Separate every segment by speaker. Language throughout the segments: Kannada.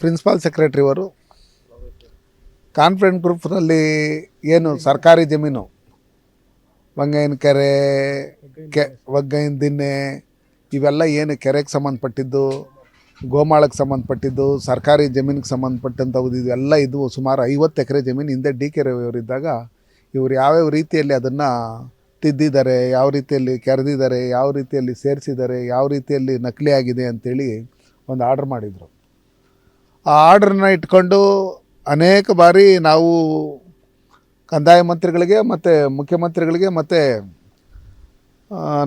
Speaker 1: ಪ್ರಿನ್ಸಿಪಾಲ್ ಸೆಕ್ರೆಟರಿ ಅವರು ಕಾನ್ಫಿಡೆಂಟ್ ಗ್ರೂಪ್ನಲ್ಲಿ ಏನು ಸರ್ಕಾರಿ ಜಮೀನು ವಂಗೈನ ಕೆರೆ ಒಗ್ಗೈನ ದಿನ್ನೆ ಇವೆಲ್ಲ ಏನು ಕೆರೆಗೆ ಸಂಬಂಧಪಟ್ಟಿದ್ದು, ಗೋಮಾಳಕ್ಕೆ ಸಂಬಂಧಪಟ್ಟಿದ್ದು, ಸರ್ಕಾರಿ ಜಮೀನಿಗೆ ಸಂಬಂಧಪಟ್ಟಂಥವು ಇದೆಲ್ಲ ಇದು ಸುಮಾರು 50 ಎಕರೆ ಜಮೀನು ಹಿಂದೆ ಡಿ ಕೆ ರವಿಯವರಿದ್ದಾಗ ಇವರು ಯಾವ್ಯಾವ ರೀತಿಯಲ್ಲಿ ಅದನ್ನು ತಿದ್ದಿದ್ದಾರೆ, ಯಾವ ರೀತಿಯಲ್ಲಿ ಕೆರೆದಿದ್ದಾರೆ, ಯಾವ ರೀತಿಯಲ್ಲಿ ಸೇರಿಸಿದ್ದಾರೆ, ಯಾವ ರೀತಿಯಲ್ಲಿ ನಕಲಿ ಆಗಿದೆ ಅಂಥೇಳಿ ಒಂದು ಆರ್ಡ್ರ್ ಮಾಡಿದರು. ಆ ಆರ್ಡ್ರನ್ನ ಇಟ್ಕೊಂಡು ಅನೇಕ ಬಾರಿ ನಾವು ಕಂದಾಯ ಮಂತ್ರಿಗಳಿಗೆ ಮತ್ತು ಮುಖ್ಯಮಂತ್ರಿಗಳಿಗೆ ಮತ್ತು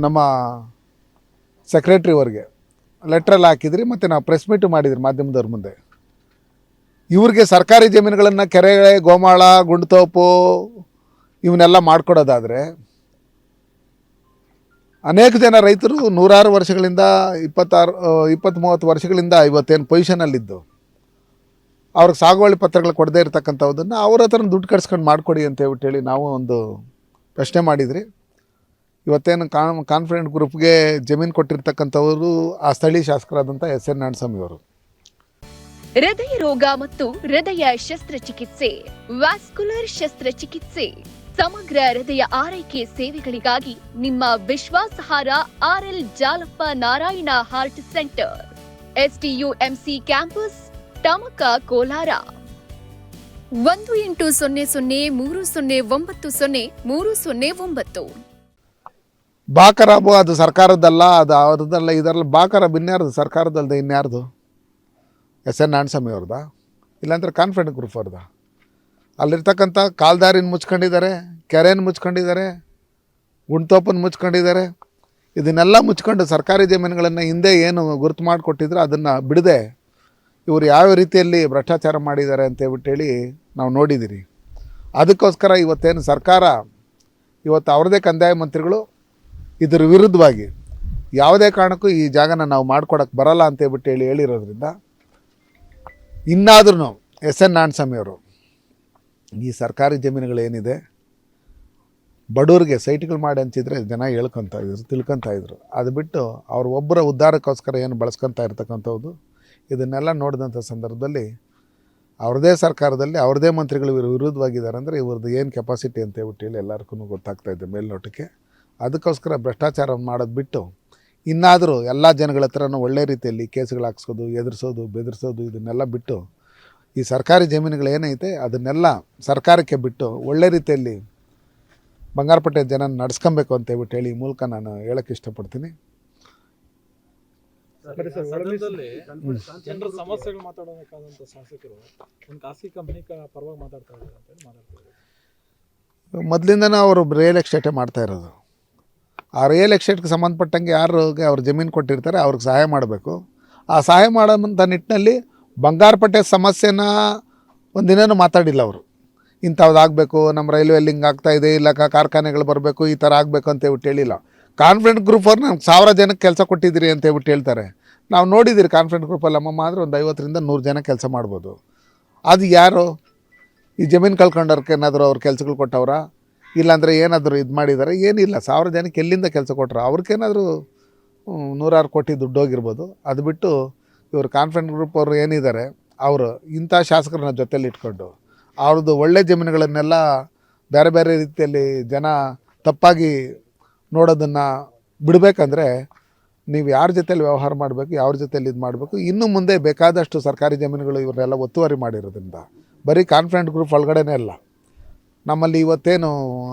Speaker 1: ನಮ್ಮ ಸೆಕ್ರೆಟ್ರಿವರಿಗೆ ಲೆಟ್ರಲ್ಲಿ ಹಾಕಿದ್ರಿ ಮತ್ತು ನಾವು ಪ್ರೆಸ್ ಮೀಟು ಮಾಡಿದ್ರಿ ಮಾಧ್ಯಮದವ್ರ ಮುಂದೆ. ಇವ್ರಿಗೆ ಸರ್ಕಾರಿ ಜಮೀನುಗಳನ್ನು ಕೆರೆ, ಗೋಮಾಳ, ಗುಂಡ್ತೋಪು ಇವನ್ನೆಲ್ಲ ಮಾಡಿಕೊಡೋದಾದರೆ ಅನೇಕ ಜನ ರೈತರು ನೂರಾರು ವರ್ಷಗಳಿಂದ 20-30 ವರ್ಷಗಳಿಂದ ಇವತ್ತೇನು ಪೊಸಿಷನಲ್ಲಿದ್ದು ಅವ್ರಿಗೆ ಸಾಗುವಳಿ ಪತ್ರಗಳು ಕೊಡದೇ ಇರತಕ್ಕಂಥದ್ದನ್ನು ಅವ್ರ ಹತ್ರ ದುಡ್ಡು ಕಟ್ಸ್ಕೊಂಡು ಮಾಡಿಕೊಡಿ ಅಂತ ಹೇಳ್ಬಿಟ್ಟು ನಾವು ಒಂದು ಪ್ರಶ್ನೆ ಮಾಡಿದ್ರಿ. ಇವತ್ತೇನು ಕಾನ್ಫಿಡೆಂಟ್ ಗ್ರೂಪ್ಗೆ ಜಮೀನು ಕೊಟ್ಟಿರ್ತಕ್ಕಂಥವರು ಆ ಸ್ಥಳೀಯ ಶಾಸಕರಾದಂಥ ಎಸ್.ಎನ್. ನಾರಾಯಣಸ್ವಾಮಿ ಅವರು.
Speaker 2: ಹೃದಯ ರೋಗ ಮತ್ತು ಹೃದಯ ಶಸ್ತ್ರಚಿಕಿತ್ಸೆ, ವ್ಯಾಸ್ಕ್ಯುಲರ್ ಶಸ್ತ್ರಚಿಕಿತ್ಸೆ, ಸಮಗ್ರ ಹೃದಯ ಆರೈಕೆ ಸೇವೆಗಳಿಗಾಗಿ ನಿಮ್ಮ ವಿಶ್ವಾಸಾರ್ಹ RL Jalappa Narayana heart centre, STUMC campus, Tamaka, Kolar. 1800300309.
Speaker 1: ಬಾಕರಾಬು ಅದು ಸರ್ಕಾರದ್ದಲ್ಲ, ಅದು ಅವ್ರದ್ದಲ್ಲ, ಇದರಲ್ಲ. ಬಾಕರಾಬ್ ಇನ್ಯಾರ್ದು? ಸರ್ಕಾರದಲ್ಲದೆ ಇನ್ಯಾರ್ದು? ಎಸ್.ಎನ್. ನಾರಾಯಣಸ್ವಾಮಿ ಅವ್ರದ್ದಾ? ಇಲ್ಲಾಂದ್ರೆ ಕಾನ್ಫಿಡೆಂಟ್ ಗ್ರೂಪ್ ಅವ್ರದ್ದಾ? ಅಲ್ಲಿರ್ತಕ್ಕಂಥ ಕಾಲ್ದಾರಿನ ಮುಚ್ಕೊಂಡಿದ್ದಾರೆ, ಕೆರೆನ ಮುಚ್ಕೊಂಡಿದ್ದಾರೆ, ಗುಂಡ್ತೋಪನ್ನು ಮುಚ್ಕೊಂಡಿದ್ದಾರೆ. ಇದನ್ನೆಲ್ಲ ಮುಚ್ಕೊಂಡು ಸರ್ಕಾರಿ ಜಮೀನುಗಳನ್ನು ಹಿಂದೆ ಏನು ಗುರುತು ಮಾಡಿಕೊಟ್ಟಿದ್ರು ಅದನ್ನು ಬಿಡದೆ ಇವರು ಯಾವ ರೀತಿಯಲ್ಲಿ ಭ್ರಷ್ಟಾಚಾರ ಮಾಡಿದ್ದಾರೆ ಅಂತೇಳ್ಬಿಟ್ಟೇಳಿ ನಾವು ನೋಡಿದ್ದೀರಿ. ಅದಕ್ಕೋಸ್ಕರ ಇವತ್ತೇನು ಸರ್ಕಾರ ಇವತ್ತು ಅವ್ರದ್ದೇ ಕಂದಾಯ ಮಂತ್ರಿಗಳು ಇದರ ವಿರುದ್ಧವಾಗಿ ಯಾವುದೇ ಕಾರಣಕ್ಕೂ ಈ ಜಾಗನ ನಾವು ಮಾಡ್ಕೊಡೋಕ್ಕೆ ಬರಲ್ಲ ಅಂತೇಳ್ಬಿಟ್ಟು ಹೇಳಿರೋದ್ರಿಂದ ಇನ್ನಾದ್ರೂ ಎಸ್.ಎನ್. ನಾರಾಯಣಸ್ವಾಮಿ ಅವರು ಈ ಸರ್ಕಾರಿ ಜಮೀನುಗಳೇನಿದೆ ಬಡವ್ರಿಗೆ ಸೈಟ್ಗಳು ಮಾಡಿ ಹಂಚಿದ್ರೆ ಜನ ತಿಳ್ಕೊತಾಯಿದ್ರು. ಅದು ಬಿಟ್ಟು ಅವ್ರು ಒಬ್ಬರ ಉದ್ಧಾರಕ್ಕೋಸ್ಕರ ಏನು ಬಳಸ್ಕೊತಾ ಇರ್ತಕ್ಕಂಥದ್ದು ಇದನ್ನೆಲ್ಲ ನೋಡಿದಂಥ ಸಂದರ್ಭದಲ್ಲಿ ಅವ್ರದ್ದೇ ಸರ್ಕಾರದಲ್ಲಿ ಅವ್ರದ್ದೇ ಮಂತ್ರಿಗಳು ವಿರುದ್ಧವಾಗಿದ್ದಾರೆ ಅಂದರೆ ಇವ್ರದ್ದು ಏನು ಕೆಪಾಸಿಟಿ ಅಂತೇಳ್ಬಿಟ್ಟು ಎಲ್ಲರಿಗೂ ಗೊತ್ತಾಗ್ತಾಯಿದೆ ಮೇಲ್ನೋಟಕ್ಕೆ. ಅದಕ್ಕೋಸ್ಕರ ಭ್ರಷ್ಟಾಚಾರ ಮಾಡೋದು ಬಿಟ್ಟು ಇನ್ನಾದರೂ ಎಲ್ಲ ಜನಗಳ ಹತ್ರನೂ ಒಳ್ಳೆ ರೀತಿಯಲ್ಲಿ ಕೇಸುಗಳು ಹಾಕ್ಸೋದು, ಎದುರಿಸೋದು, ಬೆದರಿಸೋದು ಇದನ್ನೆಲ್ಲ ಬಿಟ್ಟು ಈ ಸರ್ಕಾರಿ ಜಮೀನುಗಳು ಏನೈತೆ ಅದನ್ನೆಲ್ಲ ಸರ್ಕಾರಕ್ಕೆ ಬಿಟ್ಟು ಒಳ್ಳೆ ರೀತಿಯಲ್ಲಿ ಬಂಗಾರಪೇಟೆ ಜನ ನಡೆಸ್ಕೊಬೇಕು ಅಂತೇಳ್ಬಿಟ್ಟು ಈ ಮೂಲಕ ನಾನು ಹೇಳೋಕ್ಕೆ ಇಷ್ಟಪಡ್ತೀನಿ.
Speaker 3: ಜನರ ಸಮಸ್ಯೆಗಳು ಮಾತಾಡಬೇಕಾದಂಥ ಶಾಸಕರು ಒಂದು ಖಾಸಗಿ ಕಂಪ್ನಿ ಪರವಾಗಿ ಮಾತಾಡ್ತಾ ಇದ್ದಾರೆ ಅಂತ ಮಾತಾಡ್ತಾರೆ.
Speaker 1: ಮೊದಲಿಂದನೂ ಅವರು ರಿಯಲ್ ಎಸ್ಟೇಟೇ ಮಾಡ್ತಾ ಇರೋದು. ಆ ರಿಯಲ್ ಎಸ್ಟೇಟ್ಗೆ ಸಂಬಂಧಪಟ್ಟಂಗೆ ಯಾರಿಗೆ ಅವ್ರು ಜಮೀನು ಕೊಟ್ಟಿರ್ತಾರೆ ಅವ್ರಿಗೆ ಸಹಾಯ ಮಾಡಬೇಕು. ಆ ಸಹಾಯ ಮಾಡೋಂಥ ನಿಟ್ಟಿನಲ್ಲಿ ಬಂಗಾರಪೇಟೆ ಸಮಸ್ಯೆನ ಒಂದಿನೂ ಮಾತಾಡಿಲ್ಲ ಅವರು. ಇಂಥದ್ದು ಆಗಬೇಕು, ನಮ್ಮ ರೈಲ್ವೆಯಲ್ಲಿ ಹಿಂಗೆ ಆಗ್ತಾಯಿದೆ, ಇಲ್ಲ ಕಾರ್ಖಾನೆಗಳು ಬರಬೇಕು, ಈ ಥರ ಆಗಬೇಕು ಅಂತೇಳ್ಬಿಟ್ಟು ಹೇಳಿಲ್ಲ. ಕಾನ್ಫಿಡೆಂಟ್ ಗ್ರೂಪ್ ಅವ್ರು ನಮ್ಗೆ 1000 ಜನಕ್ಕೆ ಕೆಲಸ ಕೊಟ್ಟಿದ್ದೀರಿ ಅಂತೇಳ್ಬಿಟ್ಟು ಹೇಳ್ತಾರೆ. ನಾವು ನೋಡಿದ್ದೀರಿ ಕಾನ್ಫಿಡೆಂಟ್ ಗ್ರೂಪಲ್ಲಿ ಅಮ್ಮಮ್ಮ ಆದರೆ ಒಂದು 50ರಿಂದ 100 ಜನ ಕೆಲಸ ಮಾಡ್ಬೋದು. ಅದು ಯಾರು ಈ ಜಮೀನು ಕಳ್ಕೊಂಡವ್ರಿಗೆ ಏನಾದರೂ ಅವ್ರು ಕೆಲಸಗಳು ಕೊಟ್ಟವ್ರ, ಇಲ್ಲಾಂದರೆ ಏನಾದರೂ ಇದು ಮಾಡಿದ್ದಾರೆ? ಏನಿಲ್ಲ. 1000 ಜನಕ್ಕೆ ಎಲ್ಲಿಂದ ಕೆಲಸ ಕೊಟ್ಟರು? ಅವ್ರಿಗೇನಾದರೂ 100 ಕೋಟಿ ದುಡ್ಡು ಹೋಗಿರ್ಬೋದು. ಅದು ಬಿಟ್ಟು ಇವರು ಕಾನ್ಫಿಡೆಂಟ್ ಗ್ರೂಪ್ ಅವರು ಏನಿದ್ದಾರೆ ಅವರು ಇಂಥ ಶಾಸಕರನ್ನ ಜೊತೆಲಿ ಇಟ್ಕೊಂಡು ಅವ್ರದ್ದು ಒಳ್ಳೆ ಜಮೀನುಗಳನ್ನೆಲ್ಲ ಬೇರೆ ಬೇರೆ ರೀತಿಯಲ್ಲಿ ಜನ ತಪ್ಪಾಗಿ ನೋಡೋದನ್ನು ಬಿಡಬೇಕಂದ್ರೆ ನೀವು ಯಾರ ಜೊತೆಲಿ ವ್ಯವಹಾರ ಮಾಡಬೇಕು, ಯಾರ ಜೊತೆಲಿ ಇದು ಮಾಡಬೇಕು. ಇನ್ನು ಮುಂದೆ ಬೇಕಾದಷ್ಟು ಸರ್ಕಾರಿ ಜಮೀನುಗಳು ಇವರೆಲ್ಲ ಒತ್ತುವರಿ ಮಾಡಿರೋದ್ರಿಂದ ಬರೀ ಕಾನ್ಫಿಡೆಂಟ್ ಗ್ರೂಪ್ ಒಳಗಡೆನೇ ಅಲ್ಲ, ನಮ್ಮಲ್ಲಿ ಇವತ್ತೇನು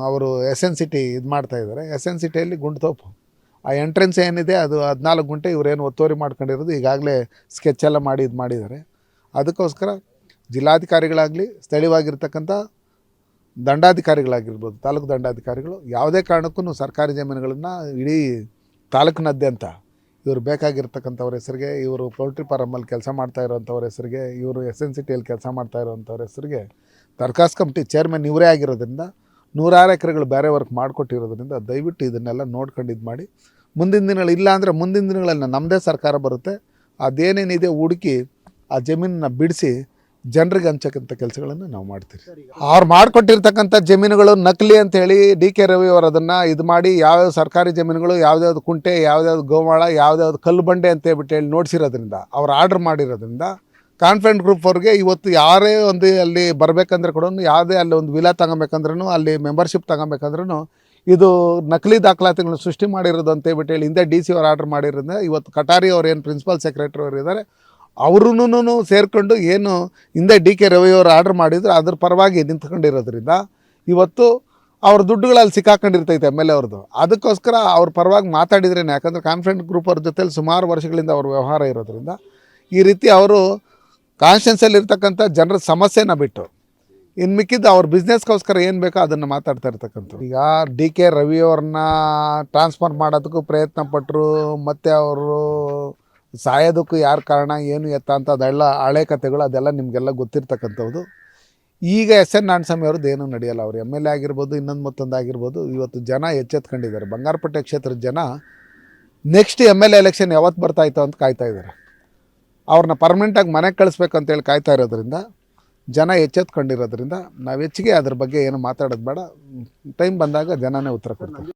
Speaker 1: ಅವರು SN ಸಿಟಿ ಇದು ಮಾಡ್ತಾಯಿದ್ದಾರೆ, SN ಸಿಟಿಯಲ್ಲಿ ಗುಂಡ್ತೋಪು ಆ ಎಂಟ್ರೆನ್ಸ್ ಏನಿದೆ ಅದು 14 ಗುಂಟೆ ಇವರೇನು ಒತ್ತುವರಿ ಮಾಡ್ಕೊಂಡಿರೋದು ಈಗಾಗಲೇ ಸ್ಕೆಚೆಲ್ಲ ಮಾಡಿ ಇದು ಮಾಡಿದ್ದಾರೆ. ಅದಕ್ಕೋಸ್ಕರ ಜಿಲ್ಲಾಧಿಕಾರಿಗಳಾಗಲಿ, ಸ್ಥಳೀಯವಾಗಿರ್ತಕ್ಕಂಥ ದಂಡಾಧಿಕಾರಿಗಳಾಗಿರ್ಬೋದು, ತಾಲೂಕು ದಂಡಾಧಿಕಾರಿಗಳು ಯಾವುದೇ ಕಾರಣಕ್ಕೂ ಸರ್ಕಾರಿ ಜಮೀನುಗಳನ್ನು ಇಡೀ ತಾಲೂಕಿನಾದ್ಯಂತ ಇವರು ಬೇಕಾಗಿರ್ತಕ್ಕಂಥವ್ರ ಹೆಸರಿಗೆ, ಇವರು ಪೌಲ್ಟ್ರಿ ಫಾರಮಲ್ಲಿ ಕೆಲಸ ಮಾಡ್ತಾ ಇರೋವಂಥವ್ರ ಹೆಸರಿಗೆ, ಇವರು SN ಸಿಟಿಯಲ್ಲಿ ಕೆಲಸ ಮಾಡ್ತಾ ಇರೋವಂಥವ್ರ ಹೆಸರಿಗೆ ದರ್ಖಾಸ್ತು ಕಮಿಟಿ ಚೇರ್ಮನ್ ಇವರೇ ಆಗಿರೋದ್ರಿಂದ 100 ಎಕರೆಗಳು ಬೇರೆ ವರ್ಕ್ ಮಾಡಿಕೊಟ್ಟಿರೋದ್ರಿಂದ ದಯವಿಟ್ಟು ಇದನ್ನೆಲ್ಲ ನೋಡ್ಕೊಂಡು ಇದು ಮಾಡಿ ಮುಂದಿನ ದಿನಗಳು ಇಲ್ಲ ಅಂದರೆ ಮುಂದಿನ ದಿನಗಳಲ್ಲಿ ನಮ್ಮದೇ ಸರ್ಕಾರ ಬರುತ್ತೆ, ಅದೇನೇನಿದೆ ಹುಡುಕಿ ಆ ಜಮೀನನ್ನ ಬಿಡಿಸಿ ಜನರಿಗೆ ಹಂಚಕ್ಕಂಥ ಕೆಲಸಗಳನ್ನು ನಾವು ಮಾಡ್ತೀವಿ. ಅವ್ರು ಮಾಡಿಕೊಟ್ಟಿರ್ತಕ್ಕಂಥ ಜಮೀನುಗಳು ನಕಲಿ ಅಂತೇಳಿ DK ರವಿ ಅವರು ಅದನ್ನು ಇದು ಮಾಡಿ ಯಾವ್ಯಾವ ಸರ್ಕಾರಿ ಜಮೀನುಗಳು, ಯಾವ್ದಾವ್ದು ಕುಂಟೆ, ಯಾವ್ದಾವ್ದು ಗೋಮಾಳ, ಯಾವ್ದಾವ್ದು ಕಲ್ಲು ಬಂಡೆ ಅಂತೇಳ್ಬಿಟ್ಟು ನೋಡಿಸಿರೋದ್ರಿಂದ ಅವ್ರು ಆರ್ಡ್ರ್ ಮಾಡಿರೋದ್ರಿಂದ ಕಾನ್ಫಿಡೆಂಟ್ ಗ್ರೂಪ್ ಅವ್ರಿಗೆ ಇವತ್ತು ಯಾರೇ ಒಂದು ಅಲ್ಲಿ ಬರಬೇಕಂದ್ರೆ ಕೂಡ ಯಾವುದೇ ಅಲ್ಲಿ ಒಂದು ವಿಲಾ ತಗೊಬೇಕಂದ್ರೂ ಅಲ್ಲಿ ಮೆಂಬರ್ಶಿಪ್ ತಗೊಬೇಕಂದ್ರೂ ಇದು ನಕಲಿ ದಾಖಲಾತಿಗಳನ್ನ ಸೃಷ್ಟಿ ಮಾಡಿರೋದು ಅಂತ ಹೇಳ್ಬಿಟ್ಟು ಹೇಳಿ ಹಿಂದೆ DC ಅವ್ರು ಆರ್ಡರ್ ಮಾಡಿರೋದ್ರಿಂದ ಇವತ್ತು ಕಟಾರಿ ಅವ್ರು ಏನು ಪ್ರಿನ್ಸಿಪಲ್ ಸೆಕ್ರೆಟರಿ ಅವರು ಇದ್ದಾರೆ ಅವ್ರೂ ಸೇರಿಕೊಂಡು ಏನು ಹಿಂದೆ DK ರವಿ ಅವರು ಆರ್ಡರ್ ಮಾಡಿದ್ರು ಅದ್ರ ಪರವಾಗಿ ನಿಂತ್ಕೊಂಡಿರೋದ್ರಿಂದ ಇವತ್ತು ಅವ್ರ ದುಡ್ಡುಗಳಲ್ಲಿ ಸಿಕ್ಕಾಕೊಂಡಿರ್ತೈತೆ MLA ಅವ್ರದ್ದು. ಅದಕ್ಕೋಸ್ಕರ ಅವ್ರ ಪರವಾಗಿ ಮಾತಾಡಿದ್ರೇನೆ, ಯಾಕಂದರೆ ಕಾನ್ಫಿಡೆಂಟ್ ಗ್ರೂಪ್ ಅವ್ರ ಜೊತೆಲಿ ಸುಮಾರು ವರ್ಷಗಳಿಂದ ಅವ್ರ ವ್ಯವಹಾರ ಇರೋದ್ರಿಂದ ಈ ರೀತಿ ಅವರು ಕಾನ್ಸ್ಟಿಟ್ಯೂನ್ಸಿಯಲ್ಲಿ ಇರ್ತಕ್ಕಂಥ ಜನರ ಸಮಸ್ಯೆನ ಬಿಟ್ಟು ಇನ್ನು ಮಿಕ್ಕಿದ್ದು ಅವ್ರ ಬಿಸ್ನೆಸ್ಗೋಸ್ಕರ ಏನು ಬೇಕೋ ಅದನ್ನು ಮಾತಾಡ್ತಾ ಇರ್ತಕ್ಕಂಥದ್ದು. ಈಗ DK ರವಿ ಅವ್ರನ್ನ ಟ್ರಾನ್ಸ್ಫರ್ ಮಾಡೋದಕ್ಕೂ ಪ್ರಯತ್ನ ಪಟ್ಟರು, ಮತ್ತು ಅವರು ಸಾಯೋದಕ್ಕೂ ಯಾರು ಕಾರಣ ಏನು ಎತ್ತ ಅಂತ ಅದೆಲ್ಲ ಹಳೆ ಕಥೆಗಳು ಅದೆಲ್ಲ ನಿಮಗೆಲ್ಲ ಗೊತ್ತಿರ್ತಕ್ಕಂಥದ್ದು. ಈಗ SN ನಾರಾಯಣಸ್ವಾಮಿ ಅವ್ರದ್ದು ಏನೂ ನಡೆಯಲ್ಲ. ಅವರು MLA ಆಗಿರ್ಬೋದು, ಇನ್ನೊಂದು ಮತ್ತೊಂದು ಆಗಿರ್ಬೋದು. ಇವತ್ತು ಜನ ಎಚ್ಚೆತ್ಕೊಂಡಿದ್ದಾರೆ. ಬಂಗಾರಪೇಟೆ ಕ್ಷೇತ್ರದ ಜನ ನೆಕ್ಸ್ಟ್ MLA ಎಲೆಕ್ಷನ್ ಯಾವತ್ತು ಬರ್ತಾಯಿತ್ತು ಅಂತ ಕಾಯ್ತಾ ಇದ್ದಾರೆ. ಅವ್ರನ್ನ ಪರ್ಮನೆಂಟಾಗಿ ಮನೆಗೆ ಕಳಿಸ್ಬೇಕಂತೇಳಿ ಕಾಯ್ತಾ ಇರೋದ್ರಿಂದ ಜನ ಎಚ್ಚೆತ್ಕೊಂಡಿರೋದ್ರಿಂದ ನಾವು ಹೆಚ್ಚಿಗೆ ಅದ್ರ ಬಗ್ಗೆ ಏನು ಮಾತಾಡೋದು ಬೇಡ. ಟೈಮ್ ಬಂದಾಗ ಜನನೇ ಉತ್ತರ ಕೊಡ್ತಾರೆ.